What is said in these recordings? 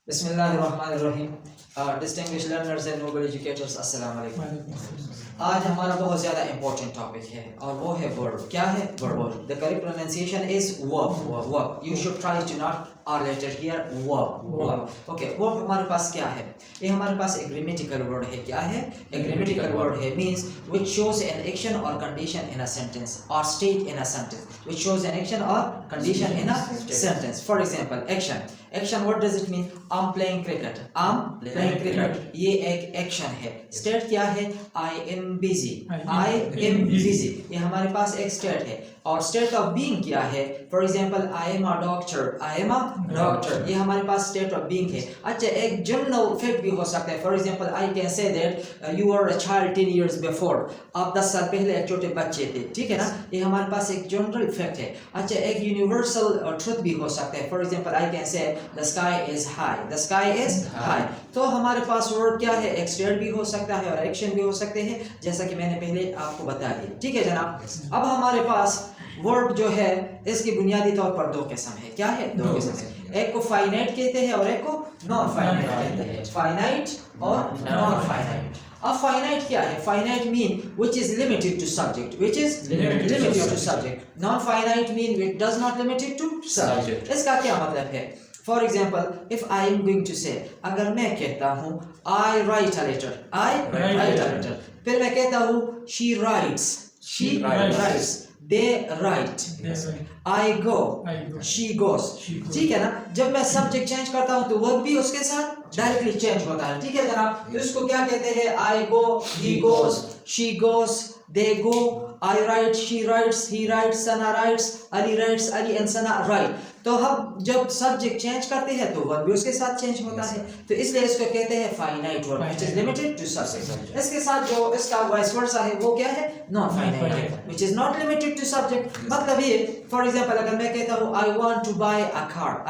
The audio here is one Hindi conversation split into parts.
बिस्मिल्लाहिर्रहमानिर्रहीम। Distinguished learners and noble educators, अस्सलाम वालेकुम। आज हमारा बहुत ज़्यादा इंपॉर्टेंट टॉपिक है और वो है वर्ब। क्या है verb? The correct pronunciation is verb. You should try to not R letter here verb. Okay, verb हमारे पास क्या है? ये हमारे पास एक ग्रामेटिकल वर्ड है। क्या है? एक ग्रामेटिकल वर्ड है, means which shows an action और कंडीशन इन अ सेंटेंस और state in a sentence. Which shows an action और condition in a sentence. For example, action what does it mean? I am playing cricket. ये एक एक्शन है। स्टेट क्या है? I am busy. ये हमारे पास एक स्टेट है। और स्टेट ऑफ बीइंग क्या है? For example, I am a doctor. ये हमारे पास स्टेट ऑफ बीइंग है। अच्छा, एक जनरल फैक्ट भी हो सकता है। For example, I can say that you are a child 10 years before. आप 10 साल पहले एक छोटे बच्चे थे, ठीक है ना? ये हमारे पास एक जनरल फैक्ट है। अच्छा, एक यूनिवर्सल ट्रुथ भी हो सकता है। फॉर एग्जांपल, आई कैन से द स्काई इज हाई। तो हमारे पास वर्ड क्या है? एक स्टेट भी हो सकता है और एक्शन भी हो सकते हैं, जैसा कि मैंने पहले आपको बता दिया, ठीक है जनाब। अब हमारे पास वर्ड जो है, इसकी बुनियादी तौर पर दो किस्म है। क्या है? दो किस्म है। एक को फाइनाइट कहते हैं और एक को नॉन फाइनाइट कहते हैं। फाइनाइट और नॉन फाइनाइट। अब फाइनाइट क्या है? Finite mean which is limited to subject. Non finite mean which does not limited to subject. इसका क्या मतलब है? For example, if I am going to say, अगर मैं कहता हूँ आई राइट अ लेटर, फिर मैं कहता हूँ she writes, they write, I go, she goes, ठीक है ना? जब मैं सब्जेक्ट चेंज करता हूँ तो वर्ब भी उसके साथ डायरेक्टली चेंज होता है, ठीक है जनाब? तो इसको क्या कहते हैं? I go, he goes, she goes, they go, I write, she writes, he writes, Sana writes, Ali writes, Ali and Sana write। तो हम जब सब्जेक्ट चेंज करते हैं तो वर्ब भी उसके साथ चेंज होता है, तो इसलिए इसको कहते हैं finite verb which is limited to subject. इसके साथ जो इसका वाइस वर्सा है वो क्या है? Non finite which is not limited to subject. मतलब ये, फॉर एग्जांपल, अगर मैं कहता हूँ I want to buy a car,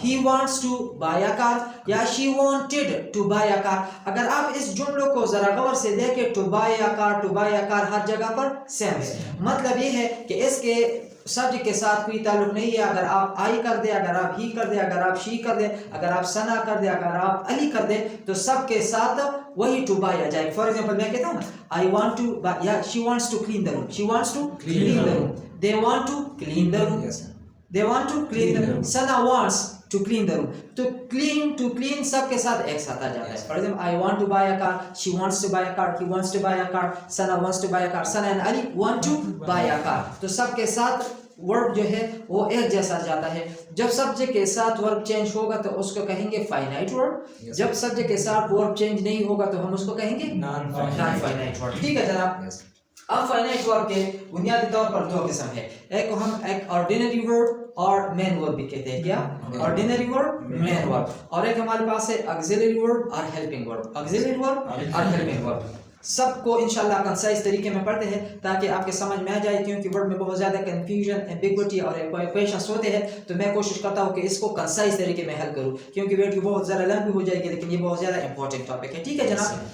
he wants to buy a car या she wanted to buy a car. अगर आप इस जुमलों को जरा गौर से देखें, टू बाय अ कार हर जगह पर सेम है। मतलब ये है कि इसके सब्जेक्ट के साथ कोई ताल्लुक नहीं है। अगर आप आई कर दे, अगर आप ही कर दे, अगर आप शी कर दे, अगर आप सना कर दे, अगर आप अली कर दे, तो सबके साथ वही टू बाय आ जाए। फॉर एग्जांपल, मैं कहता हूँ आई वांट टू बाय, या she wants to clean the room, they want to clean the room, Sana wants to clean the room. तो क्लीन सबके साथ एक साथ आ जाता है। For example, I want to buy a car, she wants to buy a car, he wants to buy a car, Sana wants to buy a car, Sana and Ali want to buy a car. तो सबके साथ वर्ब जो है वो एक जैसा जाता है। जब सब्जेक्ट के साथ वर्ब चेंज होगा तो उसको कहेंगे फाइनाइट वर्ब। जब सब्जेक्ट के साथ वर्ब चेंज नहीं होगा तो हम उसको कहेंगे नॉन फाइनाइट वर्ब, ठीक है जनाब? अब फाइनाइट वर्ब के बुनियादी तौर पर दो किस्म है। एक को हम एक ऑर्डिनरी वर्ब और मेन वर्ब भी कहते हैं। क्या? Ordinary verb, main verb. और एक हमारे पास है ऑक्सिलरी वर्ब और हेल्पिंग वर्ब। सबको इंशाल्लाह कंसाइज तरीके में पढ़ते हैं ताकि आपके समझ में आ जाए, क्योंकि वर्ड में बहुत ज़्यादा कंफ्यूजन, एम्बिग्विटी और क्वेश्चंस होते हैं। तो मैं कोशिश करता हूँ कि इसको कंसाइज तरीके में हल करूँ, क्योंकि वीडियो बहुत ज़्यादा लंबी हो जाएगी, लेकिन ये बहुत ज़्यादा इंपॉर्टेंट टॉपिक है, ठीक है जनाब?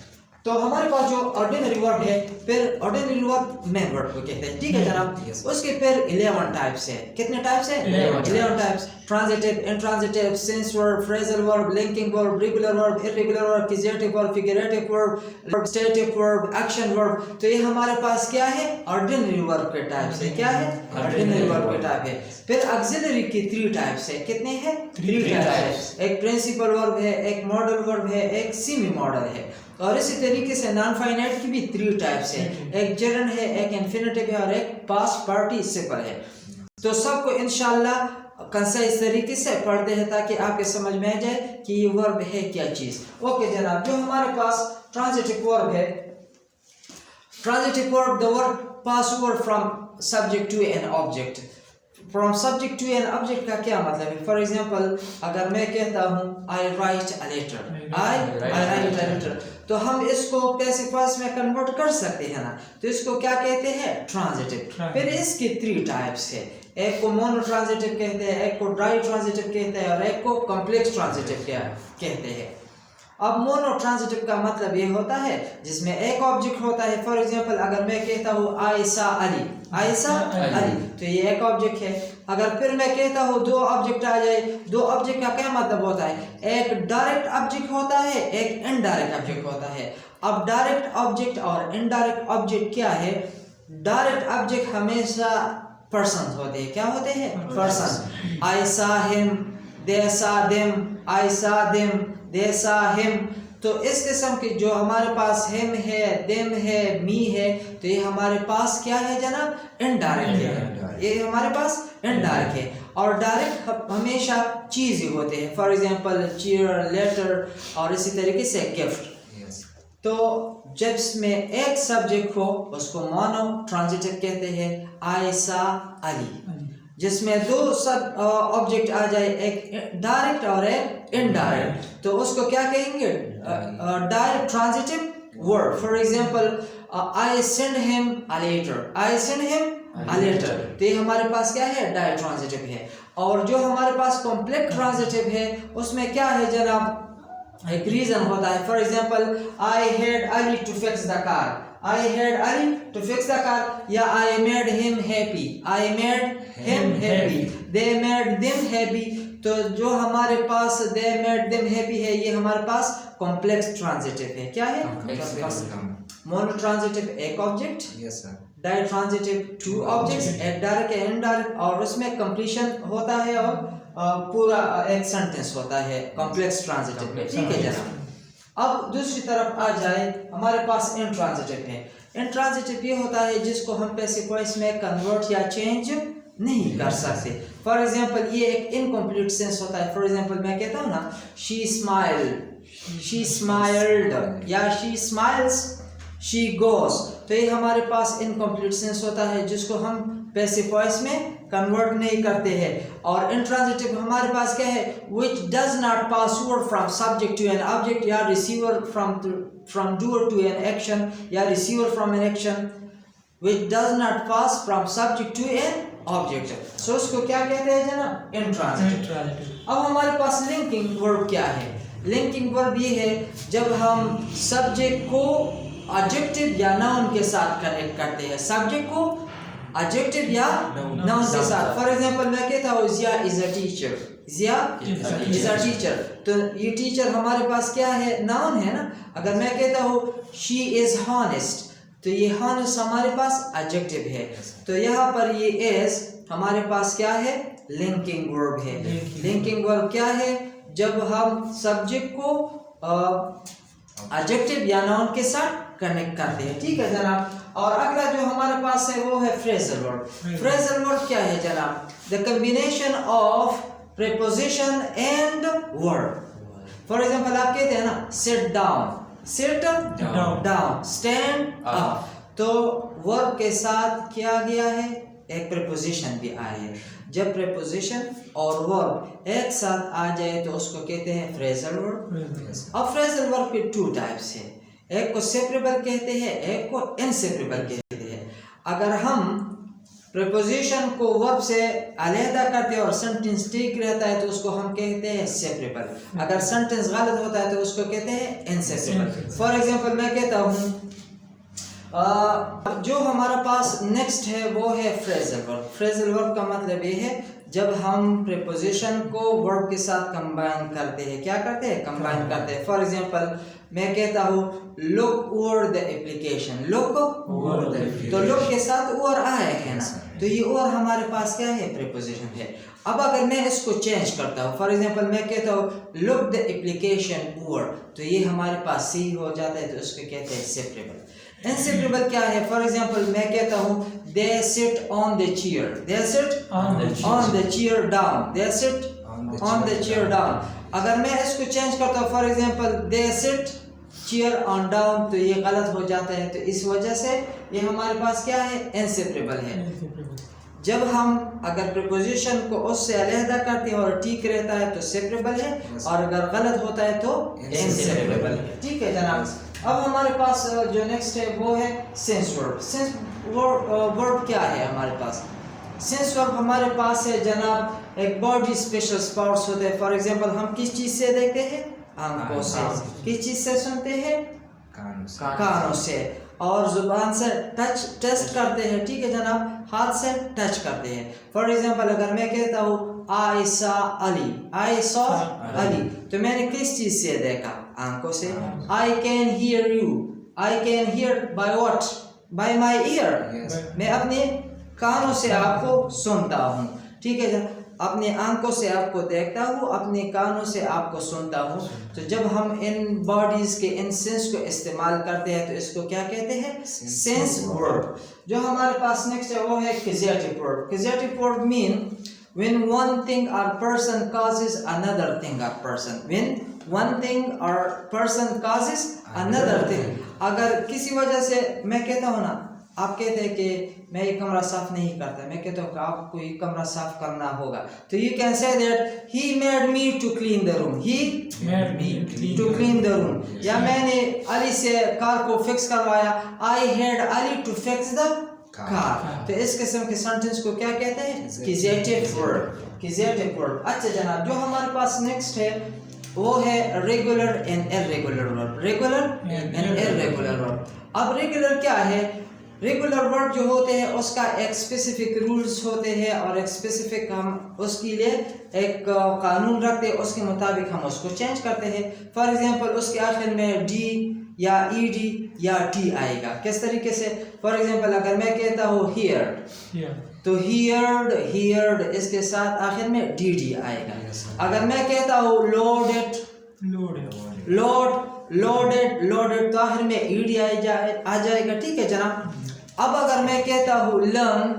तो हमारे पास जो ऑर्डिनरी वर्ब है, फिर ऑर्डिनरी वर्ब मेन वर्ब को कहते हैं, ठीक है जनाब? उसके फिर 11 टाइप्स है। कितने टाइप्स है? 11 types. Transitive, intransitive, sense verb, phrasal verb, linking verb, regular verb, irregular verb, accusative verb, figurative verb, stative verb, action verb. तो ये हमारे पास क्या है? ऑर्डिनरी वर्ब के टाइप्स है। क्या है? ऑर्डिनरी वर्ब के टाइप है। फिर ऑक्सिलरी की 3 टाइप्स है। कितने हैं? 3 टाइप्स। एक प्रिंसिपल वर्ब है, एक मॉडल वर्ब है, एक सेमी मॉडल है। और इसी तरीके से नॉन फाइनाइट की भी 3 टाइप्स है। एक जर्न है, एक इन्फिनिटिव है और एक पास्ट पार्टिसिपल है। तो सबको इंशाल्लाह कंसाइज तरीके से पढ़ते हैं ताकि आपके समझ में आ जाए कि ये वर्ब है क्या चीज। ओके जनाब, जो हमारे पास ट्रांजिटिव वर्ब है, transitive verb the verb pass over from subject to an object. From subject to an object का क्या मतलब है? फॉर एग्जांपल, अगर मैं कहता हूँ आई राइट अ लेटर, तो हम इसको पैसिव वॉइस में कन्वर्ट कर सकते हैं ना? तो इसको क्या कहते हैं? ट्रांजिटिव। फिर इसके 3 टाइप्स है। एक को मोनो ट्रांजिटिव कहते हैं, एक को ड्राई ट्रांजिटिव कहते हैं और एक को कॉम्प्लेक्स ट्रांजिटिव कहते हैं। अब मोनो ट्रांजिटिव का मतलब ये होता है जिसमें एक ऑब्जेक्ट होता है। फॉर एग्जांपल, अगर मैं कहता हूँ आई सा अली, तो ये एक ऑब्जेक्ट है। अगर फिर मैं कहता हूँ दो ऑब्जेक्ट आ जाए, दो ऑब्जेक्ट का क्या मतलब होता है? एक डायरेक्ट ऑब्जेक्ट होता है, एक इनडायरेक्ट ऑब्जेक्ट होता है। अब डायरेक्ट ऑब्जेक्ट और इनडायरेक्ट ऑब्जेक्ट क्या है? डायरेक्ट ऑब्जेक्ट हमेशा पर्सन होते हैं। क्या होते हैं? पर्सन। आई सा हिम, दे सा देम, आई सा देम, दे सा हिम। तो इस किस्म के जो हमारे पास हिम है, देम है, मी है, तो ये हमारे पास क्या है जनाब? इनडायरेक्ट है। ये हमारे पास इनडायरेक्ट है। और डायरेक्ट हमेशा चीज ही होते हैं। फॉर एग्जांपल चेयर, लेटर और इसी तरीके से गिफ्ट। तो जब इसमें एक सब्जेक्ट हो उसको मोनो ट्रांजिटिव कहते हैं। आई सा अली। जिसमें दो सब ऑब्जेक्ट आ जाए, एक डायरेक्ट और एक इनडायरेक्ट, तो उसको क्या कहेंगे? Direct transitive word. For example I send him a letter, I send him a letter, तो ये हमारे पास क्या है? डायरेक्ट ट्रांजिटिव है। और जो हमारे पास कॉम्प्लेक्स ट्रांजिटिव है उसमें क्या है जनाब? एक रीजन होता है। For example I had Ali to fix the car, I had Ali to fix the car, या I made him happy, I made him happy, they made them happy. तो जो हमारे पास दे मेड देम हैप्पी है ये हमारे पास कॉम्प्लेक्स ट्रांजिटिव है। क्या है? मोनो ट्रांजिटिव एक object, yes sir. Direct transitive two objects, एक डायरेक्ट या इनडायरेक्ट, और उसमें कंप्लीशन होता है और पूरा एक सेंटेंस होता है कॉम्प्लेक्स ट्रांजिटिव में। ठीक है जनाब। अब दूसरी तरफ आ जाए, हमारे पास इंट्रांजिटिव है। इंट्रांजिटिव ये होता है जिसको हम पैसिव वॉइस में कन्वर्ट या चेंज नहीं कर सकते। फॉर एग्जांपल ये एक इनकम्प्लीट सेंस होता है। फॉर एग्जांपल मैं कहता हूँ ना शी स्माइल्ड, शी स्माइल्ड, या शी स्माइल्स, शी गोस, तो ये हमारे पास इनकम्प्लीट सेंस होता है जिसको हम पैसिव वॉइस में कन्वर्ट नहीं करते हैं। और इंट्रांजिटिव हमारे पास क्या है? which does not pass over from subject to an object, या receiver from doer to an action, या receiver from an action, which does not pass from subject to an object, so उसको क्या कहते हैं जनाब? इंट्रांजिटिव। अब हमारे पास लिंकिंग वर्ब क्या है? लिंकिंग वर्ब ये है जब हम सब्जेक्ट को एडजेक्टिव या नाउन के साथ कनेक्ट करते हैं, सब्जेक्ट को एडजेक्टिव या नाउन के साथ। फॉर एग्जांपल मैं कहता हूँ Jiya is a teacher, Jiya is a teacher, तो ये टीचर हमारे पास क्या है? नाउन है ना। अगर मैं कहता हूँ शी इज हॉनेस्ट, तो ये हॉनेस्ट हमारे पास एडजेक्टिव है। तो यहाँ पर ये इज हमारे पास क्या है? लिंकिंग वर्ब है। लिंकिंग वर्ब क्या है? जब हम सब्जेक्ट को एडजेक्टिव या नाउन के साथ कनेक्ट करते हैं। ठीक है जनाब। और अगला जो हमारे पास है वो है फ्रेजल वर्ब। फ्रेजल वर्ब क्या है जनाब? The combination of preposition and verb. For example आप कहते हैं ना sit down, sit down, stand up, तो वर्ब के साथ क्या गया है? एक प्रीपोजिशन भी आया है। जब प्रीपोजिशन और वर्ब एक साथ आ जाए तो उसको कहते हैं फ्रेजल वर्ब। अब फ्रेजल वर्ब के टू टाइप्स हैं, एक को सेपरेबल कहते हैं, एक को इनसेपरेबल कहते हैं। अगर हम प्रीपोजिशन को वर्ब से अलहदा करते हैं और सेंटेंस ठीक रहता है तो उसको हम कहते हैं सेपरेबल। अगर सेंटेंस गलत होता है तो उसको कहते हैं इनसेपरेबल। फॉर एग्जांपल मैं कहता हूँ जो हमारा पास नेक्स्ट है वो है फ्रेजल वर्ब। फ्रेजल वर्ब का मतलब ये है जब हम प्रीपोजिशन को वर्ब के साथ कंबाइन करते हैं। क्या करते हैं? कंबाइन करते हैं। फॉर एग्जांपल मैं कहता हूँ look over the application, look over the, तो लुक के साथ ओवर आया है ना, तो ये ओवर हमारे पास क्या है? प्रीपोजिशन है। अब अगर मैं इसको चेंज करता हूँ, फॉर एग्जांपल मैं कहता हूँ लुक द एप्लीकेशन ओवर, तो ये हमारे पास सी हो जाता है, तो उसको कहते हैं सेपरेबल। इनसेपरेबल क्या है? फॉर एग्जांपल मैं कहता हूँ they sit on the chair, they sit on the chair down, they sit on the chair down. अगर मैं इसको चेंज करता हूँ, for example they sit chair on down, तो ये गलत हो जाता है। तो इस वजह से ये हमारे पास क्या है? इनसेपरेबल है। जब हम अगर प्रीपोजिशन को उससे अलहदा करते हैं और ठीक रहता है तो सेपरेबल है, और अगर गलत होता है तो इनसेपरेबल है। ठीक है जनाब। अब हमारे पास जो नेक्स्ट है वो है सेंस वर्ब। सेंस वर्ब क्या है हमारे पास? सेंस वर्ब हमारे पास है जनाब एक बॉडी स्पेशल स्पॉट्स होते हैं। फॉर एग्जांपल हम किस चीज से देखते हैं? आंखों से। किस चीज से सुनते हैं? कानों से। और जुबान से टेस्ट करते हैं, ठीक है जनाब, हाथ से टच करते हैं। फॉर एग्जांपल अगर मैं कहता हूँ I saw Ali, I saw Ali, तो मैंने किस चीज से देखा? आंखों से। I can hear you, I can hear by what? By my ear, मैं अपने कानों से आपको सुनता हूँ, ठीक है जनाब। अपने आंखों से आपको देखता हूँ, अपने कानों से आपको सुनता हूँ। तो जब हम इन बॉडीज के इन सेंस को इस्तेमाल करते हैं तो इसको क्या कहते हैं? Sense verb. जो हमारे पास नेक्स्ट है वो है causative verb. Causative verb mean when one thing or person causes another thing or person, when one thing or person causes another thing। अगर किसी वजह से मैं कहता हूँ ना, आप कहते हैं कि मैं ये कमरा साफ नहीं करता, मैं कहता हूँ कि आपको ये कमरा साफ करना होगा, तो you can say that he made me to clean the room, he made me to clean the room. या मैंने अली से कार को फिक्स करवाया, I had Ali to fix the car. तो इस किस्म के सेंटेंस को क्या कहते हैं? Causative verb, causative verb. अच्छा जनाब, जो हमारे पास नेक्स्ट है वो है regular and irregular verb, regular and irregular verb. अब रेगुलर क्या है? रेगुलर वर्ब जो होते हैं उसका एक स्पेसिफिक रूल्स होते हैं और एक स्पेसिफिक हम उसके लिए एक कानून रखते हैं, उसके मुताबिक हम उसको चेंज करते हैं। फॉर एग्जांपल उसके आखिर में डी या ईडी या टी आएगा। किस तरीके से? फॉर एग्जांपल अगर मैं कहता हूँ हियर, तो हियर्ड, हियर्ड इसके साथ आखिर में डी आएगा। अगर मैं कहता हूँ लोडेड, लोड, लोडेड, लोडेड, तो आखिर में ईडी आ जाएगा, ठीक है जनाब। अब अगर मैं कहता हूँ लर्न,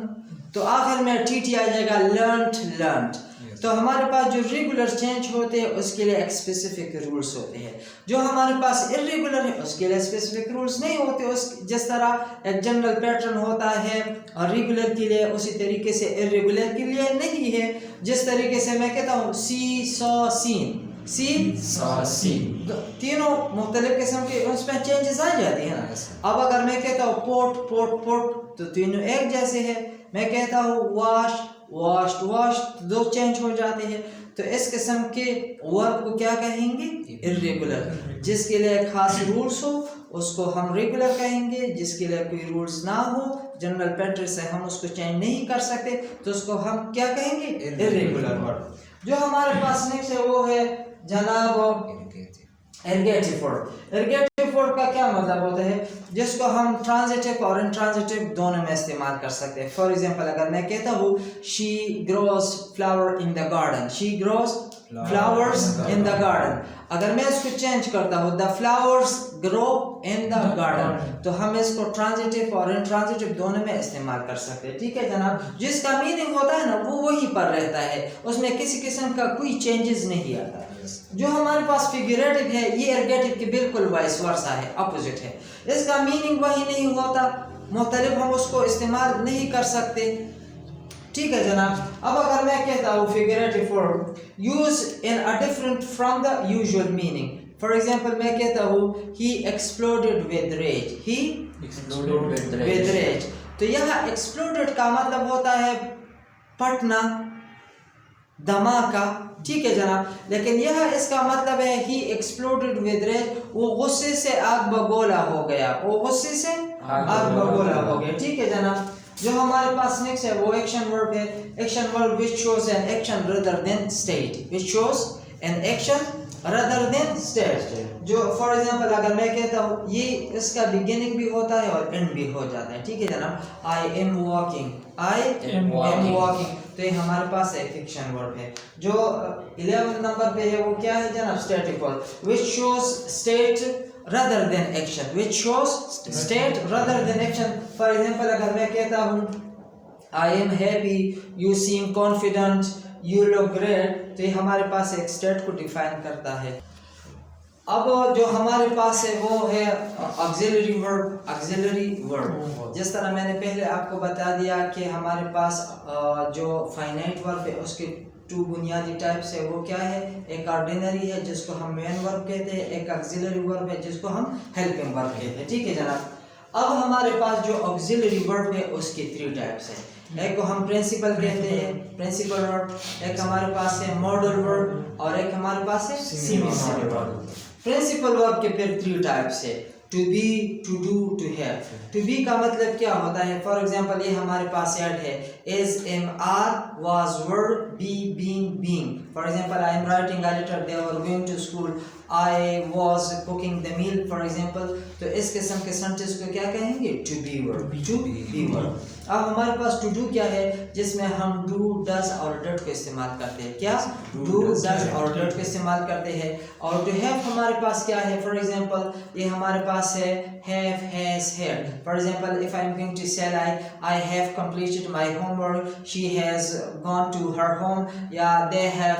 तो आखिर में टी आ जाएगा, लर्नड, लर्नड। तो हमारे पास जो रेगुलर चेंज होते हैं उसके लिए एक स्पेसिफिक रूल्स होते हैं, जो हमारे पास इर्रेगुलर है उसके लिए स्पेसिफिक रूल्स नहीं होते। उस जिस तरह एक जनरल पैटर्न होता है और रेगुलर के लिए, उसी तरीके से इर्रेगुलर के लिए नहीं है। जिस तरीके से मैं कहता हूँ सी सॉ सीन, सी सॉ सीन, तीनों मुख्तलिफ किस्म के उसमें चेंजेस आ जाते हैं। अब अगर मैं कहता हूँ पोर्ट, पोर्ट, पोर्ट, तो तीनों एक जैसे हैं। मैं कहता हूँ वॉश, वॉश्ड, वॉश्ड, दो चेंज हो जाते हैं। तो इस किस्म के वर्ब को क्या कहेंगे? इर्रेगुलर। जिसके लिए खास रूल्स हो उसको हम रेगुलर कहेंगे, जिसके लिए कोई रूल्स ना हो, जनरल पैटर्न से हम उसको चेंज नहीं कर सकते, तो उसको हम क्या कहेंगे? Irregular verb. जो हमारे पास नेक्स्ट है वो है जनाब इर्रिगेटिव वर्ब। इर्रिगेटिव वर्ब का क्या मतलब होता है? जिसको हम ट्रांजिटिव और इंट्रांजिटिव दोनों में इस्तेमाल कर सकते हैं। फॉर एग्जांपल अगर मैं कहता हूँ she grows flower in the garden, she grows flowers in the garden, अगर मैं इसको चेंज करता हूँ the flowers grow in the garden, तो हम इसको ट्रांजिटिव और इंट्रांजिटिव दोनों में इस्तेमाल कर सकते हैं, ठीक है जनाब। जिसका मीनिंग होता है ना वो वहीं पर रहता है, उसमें किसी किस्म का कोई चेंजेस नहीं आता। जो हमारे पास फिगरेटिव है ये इर्रिगेटिव के बिल्कुल वाइस वर्सा है, अपोजिट है। इसका मीनिंग वही नहीं होता, मुख्तलिफ हम उसको इस्तेमाल नहीं कर सकते, ठीक है जनाब। अब अगर मैं कहता हूँ figurative verb use in a different from the usual meaning. For example मैं कहता हूँ he exploded with rage, he exploded with rage, तो यहाँ एक्सप्लोडेड का मतलब होता है फटना, धमाका, ठीक है जनाब। लेकिन यह इसका मतलब है ही एक्सप्लोडेड विद रेज, वो गुस्से से आग बगोला हो गया, वो गुस्से से आग बगोला हो गया, ठीक है जनाब। जो हमारे पास नेक्स्ट है वो एक्शन वर्ब है। Action verb which shows an action rather than state, which shows an action rather than state. जो फॉर एग्जांपल अगर मैं कहता हूँ ये इसका बिगिनिंग भी होता है और एंड भी हो जाता है, ठीक है जनाब। I am walking, I am walking, तो ये हमारे पास एक एक्शन वर्ब है। जो 11 नंबर पे है वो क्या है जनाब? Static verb which shows state rather than action, which shows state rather than action। for example अगर मैं कहता हूँ I am happy, you seem confident, you look great, तो ये हमारे पास एक स्टेट को डिफाइन करता है। अब जो हमारे पास है वो है ऑक्सिलरी वर्ब, ऑक्सिलरी वर्ब। जिस तरह मैंने पहले आपको बता दिया कि हमारे पास जो फाइनाइट वर्ब है उसके 2 बुनियादी टाइप्स है, वो क्या है? एक ऑर्डिनरी है जिसको हम मेन वर्ब कहते हैं, एक ऑक्सिलरी वर्ब है जिसको हम हेल्पिंग वर्ब कहते हैं, ठीक है जनाब। अब हमारे पास जो ऑक्सिलरी वर्ब है उसके 3 टाइप्स है। एक को हम प्रिंसिपल कहते हैं, प्रिंसिपल वर्ब, एक हमारे पास है मॉडल वर्ब और एक हमारे पास है semi modal verb. Principal verb के फिर 3 टाइप्स है। To be, to do, to have. To be का मतलब क्या होता है? फॉर एग्जांपल ये हमारे पास ऐड है, is am are was were, be being being. For example I am writing a letter, they are going to school, I was cooking the meal for example. तो इस किस्म के सेंटेंस को क्या कहेंगे? To be word, to be word. अब हमारे पास टू डू क्या है, जिसमें हम डू, डज और डट को इस्तेमाल करते हैं। क्या? डू, डज और डट को इस्तेमाल करते हैं। और टू हैव हमारे पास क्या है? फॉर एग्जांपल ये हमारे पास है have, has, had. For example if I am going to say I have completed my homework, she has gone to her home, या दे हैव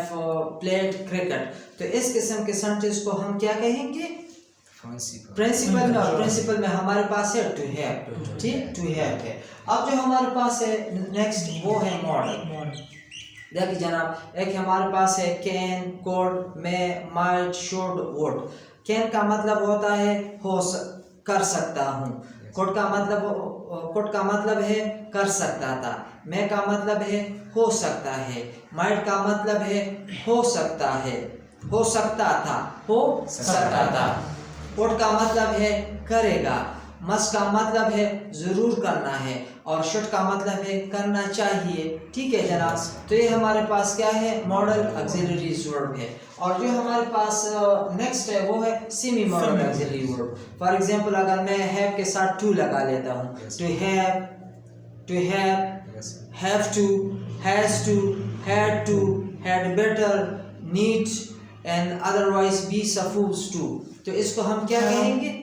प्लेड क्रिकेट। तो इस किस्म के सेंटेंस को हम क्या कहेंगे? प्रिंसिपल में। और प्रिंसिपल में हमारे पास है टू हैव, ठीक, टू हैव है। अब जो हमारे पास है नेक्स्ट वो है मॉडल। देखिए जनाब, एक हमारे पास है can, code, may, might, should, would. Can का मतलब होता है कर सकता हूँ। कोड का मतलब है कर सकता था। मे का मतलब है हो सकता है। माइट का मतलब है हो सकता है, हो सकता था, हो सकता था। वुड का मतलब है करेगा। मस्ट का मतलब है जरूर करना है। और शुड का मतलब है करना चाहिए। ठीक है जनाब, तो ये हमारे पास क्या है? मॉडल ऑक्सिलरी वर्ब है। और जो हमारे पास नेक्स्ट है वो है semi modal auxiliary verb. For example अगर मैं हैव के साथ टू लगा लेता हूँ, to have, have to, has to, had to, had better, need and otherwise be suppose to. तो इसको हम क्या कहेंगे?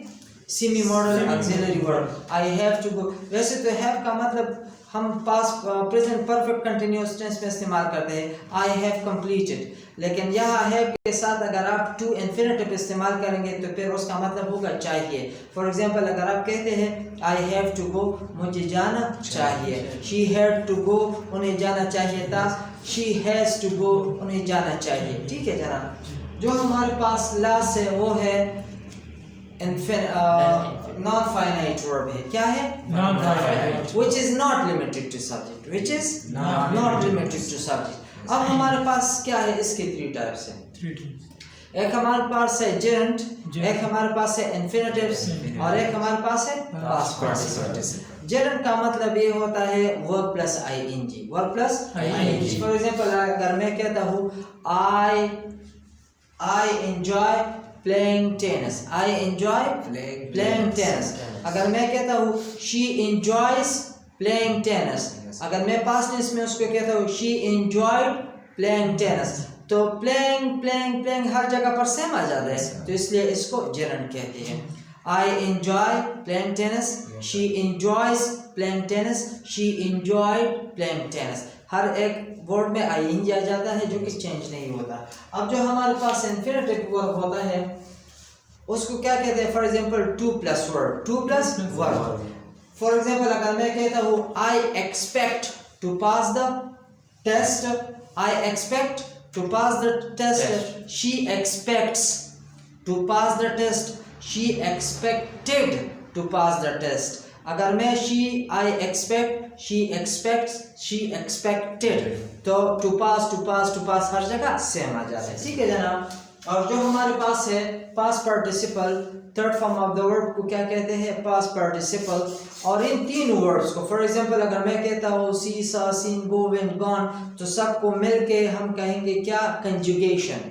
Semi modal auxiliary verb. I have to go. वैसे तो हैव का मतलब हम past present perfect continuous tense में इस्तेमाल करते हैं, आई हैव कंप्लीटेड। लेकिन यहाँ हैव के साथ अगर आप टू इन्फिनिटिव इस्तेमाल करेंगे तो फिर उसका मतलब होगा चाहिए। फॉर एग्जांपल अगर आप कहते हैं आई हैव टू गो, मुझे जाना चाहिए। शी हैड टू गो, उन्हें जाना चाहिए था। शी हैज टू गो, उन्हें जाना चाहिए। ठीक है जनाब, जो हमारे पास लास्ट है वो है नॉन फाइनाइट वर्ब है। क्या है? Non finite, which is not limited to subject, which is not limited to subject। अब हमारे पास क्या है? इसके 3 टाइप्स हैं। एक हमारे पास है जेरेंट, एक हमारे पास है इन्फिनिटिव्स, और एक हमारे पास है पास्ट पार्टिसिपल। जेरेंट का मतलब ये होता है verb plus ING, verb plus ING. For example अगर मैं कहता हूँ I enjoy playing tennis, I enjoy playing tennis। अगर मैं कहता हूँ she enjoys playing tennis, अगर मैं पास्ट टेंस में उसको कहता हूँ she enjoyed playing tennis, तो playing हर जगह पर सेम आ जाता है, तो इसलिए इसको जेरेंट कहते हैं। I enjoy playing tennis, she enjoys playing tennis, she enjoyed playing tennis। हर एक वर्ड में आईएनजी आ जाता है जो कि चेंज नहीं होता। अब जो हमारे पास इन्फिनिटिव वर्ब होता है उसको क्या कहते हैं? For example to plus verb. For example अगर मैं कहता हूँ I expect to pass the test, I expect to pass the test, she expects to pass the test, she expected to pass the test. अगर मैं I expect, she expects, she expected, तो टू पास हर जगह सेम आ जाता है। ठीक है जनाब, और जो हमारे पास है past participle, third form of the verb को क्या कहते हैं? Past participle. और इन 3 वर्ड्स को फॉर एग्जांपल अगर मैं कहता हूँ सी, सा, सीन, गो, वेंट, गॉन, तो सबको मिलके हम कहेंगे क्या? कंजुगेशन।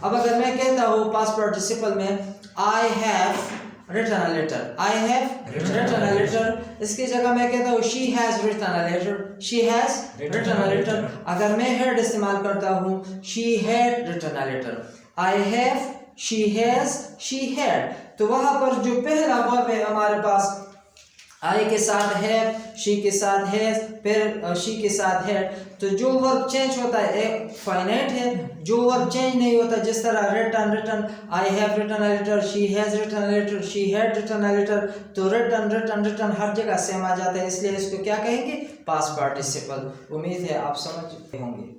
अब अगर मैं कहता हूँ पास्ट पार्टिसिपल में I have written a letter, I have written a letter, इसकी जगह मैं कहता हूँ she has written a letter, she has written a letter। अगर मैं had इस्तेमाल करता हूँ she had written a letter, I have, she has, she had। तो वहाँ पर जो पहला वर्ब है हमारे पास आई के साथ है, शी के साथ है, फिर शी के साथ है, तो जो वर्ब चेंज होता है एक फाइनाइट है, जो वर्ब चेंज नहीं होता, जिस तरह written, I have written a letter, she has written a letter, she had written a letter, तो रिटन हर जगह सेम आ जाता है, इसलिए इसको क्या कहेंगे? Past participle. उम्मीद है आप समझ होंगे।